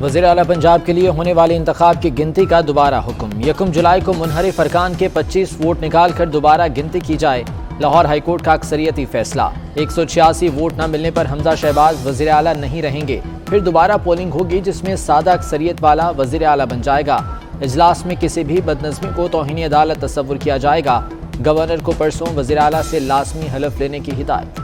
वज़ीर आला पंजाब के लिए होने वाले इंतखाब की गिनती का दोबारा हुक्म। 1 जुलाई को मुनहरिफ अरकान के 25 वोट निकाल कर दोबारा गिनती की जाए। लाहौर हाईकोर्ट का अक्सरियती फैसला। 186 वोट न मिलने पर हमजा शहबाज वज़ीर आला नहीं रहेंगे। फिर दोबारा पोलिंग होगी जिसमें सादा अक्सरियत वाला वज़ीर आला बन जाएगा। इजलास में किसी भी बदनज़मी को तौहीन अदालत तस्वुर किया जाएगा। गवर्नर को परसों वज़ीर आला से लाजमी हलफ लेने की हिदायत।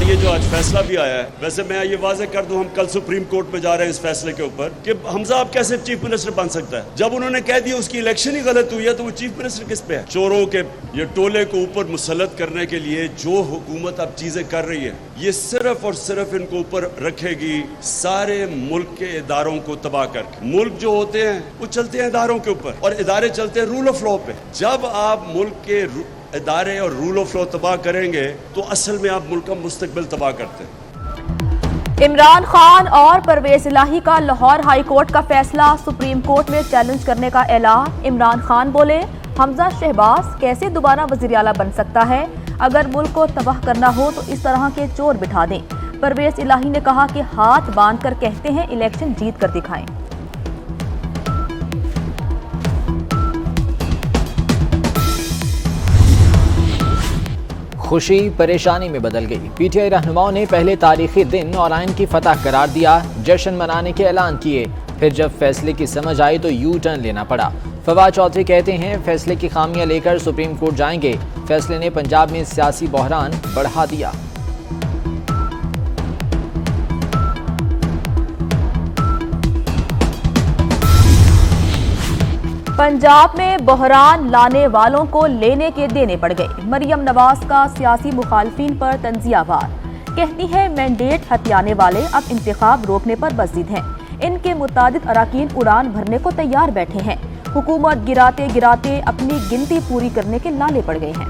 ये जो आज फैसला भी आया है, वैसे मैं ये वाज़ेह कर दूं, हम कल सुप्रीम कोर्ट में जा रहे हैं इस फैसले के ऊपर कि हमजा अब कैसे चीफ मिनिस्टर बन सकता है। जब उन्होंने कह दिया उसकी इलेक्शन ही गलत हुई है तो वो चीफ मिनिस्टर किस पे है। चोरों के ये टोले को ऊपर मुसल्लत करने के लिए जो हुकूमत अब चीजें कर रही है, ये सिर्फ और सिर्फ इनको ऊपर रखेगी सारे मुल्क के इदारों को तबाह करके। मुल्क जो होते हैं वो चलते हैं इदारों के ऊपर और इदारे चलते हैं रूल ऑफ लॉ पे। जब आप मुल्क के इदारे और रूल ऑफ लॉ तबाह करेंगे तो असल में आप मुल्क का मुस्तकबिल तबाह करते हैं। इमरान खान और परवेज इलाही का लाहौर हाई कोर्ट का फैसला सुप्रीम कोर्ट में चैलेंज करने का ऐलान। इमरान खान बोले, हमजा शहबाज कैसे दोबारा वज़ीर आला बन सकता है। अगर मुल्क को तबाह करना हो तो इस तरह के चोर बिठा दें। परवेज इलाही ने कहा कि हाथ बांध कर कहते हैं इलेक्शन जीत कर दिखाएं। खुशी परेशानी में बदल गई। पीटीआई रहनुमाओं ने पहले तारीखी दिन और आइन की फतह करार दिया। जश्न मनाने के ऐलान किए। फिर जब फैसले की समझ आई तो यू टर्न लेना पड़ा। फवाद चौधरी कहते हैं फैसले की खामियां लेकर सुप्रीम कोर्ट जाएंगे। फैसले ने पंजाब में सियासी बहरान बढ़ा दिया। पंजाब में बहरान लाने वालों को लेने के देने पड़ गए। मरियम नवाज का सियासी मुखालफिन पर तंजियावार। कहती है मैंडेट हथियाने वाले अब इंतखाब रोकने पर बज़िद हैं। इनके मुतादिद अराकीन उड़ान भरने को तैयार बैठे हैं। हुकूमत गिराते गिराते अपनी गिनती पूरी करने के लाले पड़ गए हैं।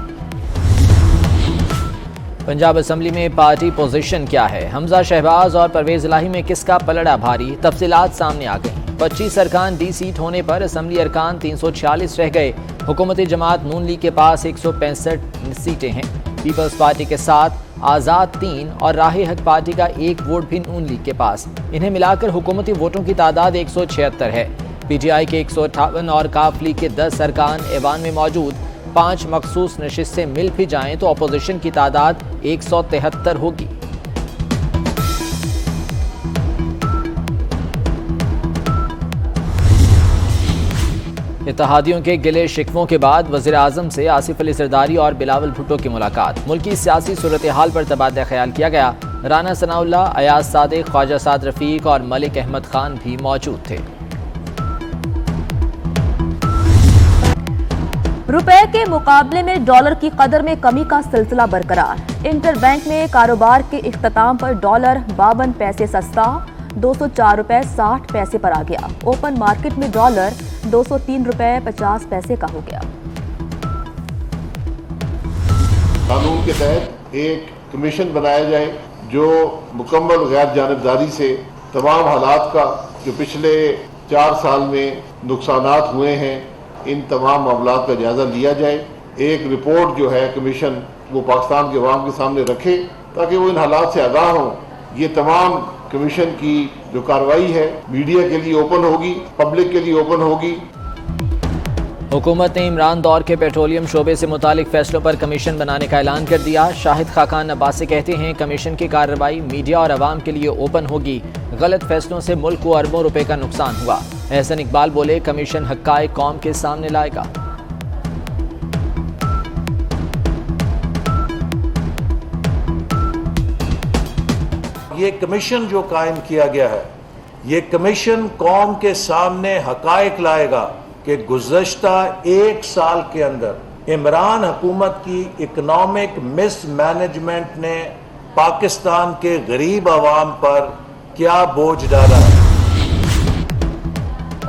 पंजाब असम्बली में पार्टी पोजीशन क्या है। हमजा शहबाज और परवेज इलाही में किसका पलड़ा भारी। तफसीलात सामने आ गई। 25 अरकान डी सीट होने पर असम्बली अरकान 346 रह गए। हुकूमती जमात नून लीग के पास 165 सीटें हैं। पीपल्स पार्टी के 7, आज़ाद 3 और राहे हक पार्टी का 1 वोट भी नून लीग के पास। इन्हें मिलाकर हुकूमती वोटों की तादाद 176 है। पीटीआई के 158 और काफ लीग के 10 अरकान ऐवान में मौजूद। 5 मखसूस नशिस्तें मिल भी जाएं तो अपोजिशन की तादाद 173 होगी। इत्तेहादियों के गिले शिकवों के बाद वज़ीर आज़म से आसिफ अली ज़रदारी और बिलावल भुट्टो की मुलाकात। मुल्की सियासी सूरत हाल पर तबादला ख्याल किया गया। राना सनाउल्लाह, अयाज सादिक, ख्वाजा साद रफ़ीक और मलिक अहमद खान भी मौजूद थे। रुपए के मुकाबले में डॉलर की कदर में कमी का सिलसिला बरकरार। इंटर बैंक में कारोबार के इख्तिताम पर डॉलर 52 पैसे सस्ता 204 रुपए 60 पैसे पर आ गया। ओपन मार्केट में डॉलर 203 रुपए 50 पैसे का हो गया। कानून के तहत एक कमीशन बनाया जाए जो मुकम्मल गैर जानिबदारी से तमाम हालात का जो पिछले 4 साल में नुकसानात हुए हैं, इन तमाम मामलात का जायजा लिया जाए। एक रिपोर्ट जो है कमीशन वो पाकिस्तान के अवाम के सामने रखे ताकि वो इन हालात से आगाह हों। ये तमाम कमीशन की जो कार्रवाई है मीडिया के लिए ओपन होगी, पब्लिक के लिए ओपन होगी। हुकूमत ने इमरान दौर के पेट्रोलियम शोबे से मुतालिक फैसलों पर कमीशन बनाने का ऐलान कर दिया। शाहिद खाकान अब्बासी कहते हैं कमीशन की कार्रवाई मीडिया और अवाम के लिए ओपन होगी। गलत फैसलों से मुल्क को अरबों रुपए का नुकसान हुआ। एहसन इकबाल बोले कमीशन हक़ाइक़ कौम के सामने लाएगा। ये कमीशन जो कायम किया गया है, ये कमीशन कौम के सामने हक़ाइक़ लाएगा कि गुज़श्ता 1 साल के अंदर इमरान हुकूमत की इकनॉमिक मिसमैनेजमेंट ने पाकिस्तान के गरीब आवाम पर क्या बोझ डाला है।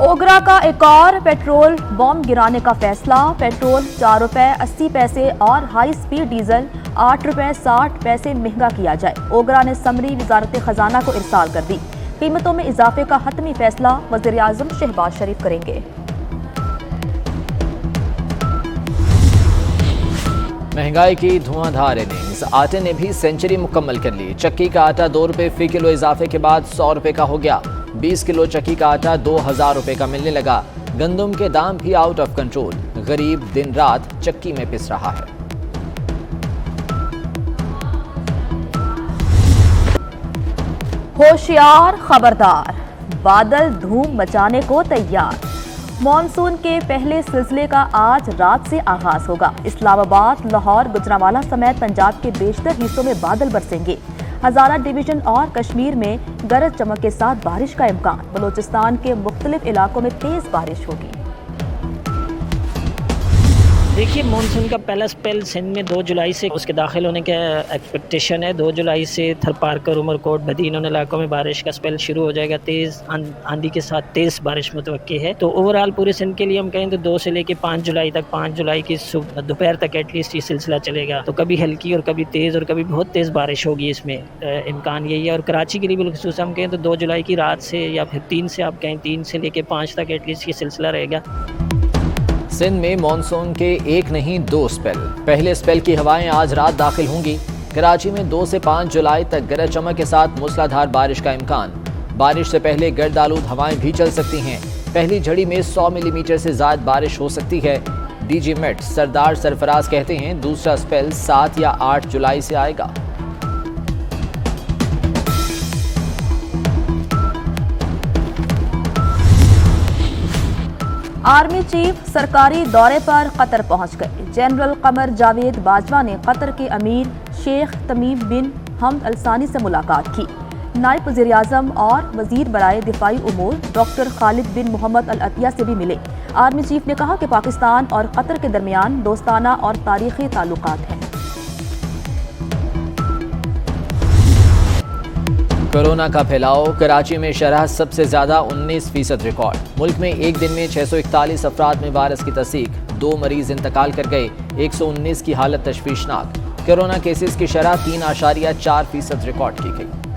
ओगरा का एक और पेट्रोल बम गिराने का फैसला। पेट्रोल 4 रुपए 80 पैसे और हाई स्पीड डीजल 8 रुपए 60 पैसे महंगा किया जाए। ओगरा ने समरी वजारत खजाना को इरसाल कर दी। कीमतों में इजाफे का हतमी फैसला वज़ीर आज़म शहबाज शरीफ करेंगे। महंगाई की धुआंधार इनिंग्स, आटे ने भी सेंचुरी मुकम्मल कर ली। चक्की का आटा 2 रुपये फी किलो इजाफे के बाद 100 रुपये का हो गया। 20 किलो चक्की का आटा 2000 रुपये का मिलने लगा। गंदम के दाम भी आउट ऑफ कंट्रोल, गरीब दिन रात चक्की में पिस रहा है। होशियार खबरदार, बादल धूम मचाने को तैयार। मॉनसून के पहले सिलसिले का आज रात से आगाज होगा। इस्लामाबाद, लाहौर, गुजरांवाला समेत पंजाब के बेशतर हिस्सों में बादल बरसेंगे। हजारा डिवीजन और कश्मीर में गरज चमक के साथ बारिश का इम्कान। बलूचिस्तान के मुख्तलिफ इलाकों में तेज बारिश होगी। देखिए, मानसून का पहला स्पेल सिंध में 2 जुलाई से उसके दाखिल होने का एक्सपेक्टेशन है। 2 जुलाई से थरपारकर, उमरकोट, बदीन उन इलाकों में बारिश का स्पेल शुरू हो जाएगा। तेज़ आंधी के साथ तेज़ बारिश मुतवक्की है। तो ओवरऑल पूरे सिंध के लिए हम कहें तो 2 से लेकर 5 जुलाई तक, 5 जुलाई की दोपहर तक एटलीस्ट ये सिलसिला चलेगा। तो कभी हल्की और कभी तेज़ और कभी बहुत तेज़ बारिश होगी, इसमें इम्कान यही है। और कराची के लिए बिलखुसूस हम कहें तो 2 जुलाई की रात से या फिर 3 से, आप कहें 3 से लेकर 5 तक एटलीस्ट ये सिलसिला रहेगा। सिंध में मॉनसून के 1 नहीं 2 स्पेल। पहले स्पेल की हवाएं आज रात दाखिल होंगी। कराची में 2 से 5 जुलाई तक गरज चमक के साथ मूसलाधार बारिश का इम्कान। बारिश से पहले गर्द आलूद हवाएं भी चल सकती हैं। पहली झड़ी में 100 मिलीमीटर से ज्यादा बारिश हो सकती है। डीजी मेट सरदार सरफराज कहते हैं दूसरा स्पेल 7 या 8 जुलाई से आएगा। आर्मी चीफ सरकारी दौरे पर कतर पहुंच गए। जनरल कमर जावेद बाजवा ने कतर के अमीर शेख तमीम बिन हमद अल-सानी से मुलाकात की। नायब वज़ीर-ए-आज़म और वज़ीर बराए दिफाई उमूर डॉक्टर खालिद बिन मोहम्मद अल अतिया से भी मिले। आर्मी चीफ ने कहा कि पाकिस्तान और कतर के दरमियान दोस्ताना और तारीखी ताल्लुकात हैं। कोरोना का फैलाव, कराची में शरह सबसे ज्यादा 19% रिकॉर्ड। मुल्क में एक दिन में 641 अफराद में वायरस की तस्दीक। 2 मरीज इंतकाल कर गए। 119 की हालत तशवीशनाक। कोरोना केसेस की शरह 3.4% रिकॉर्ड की गई।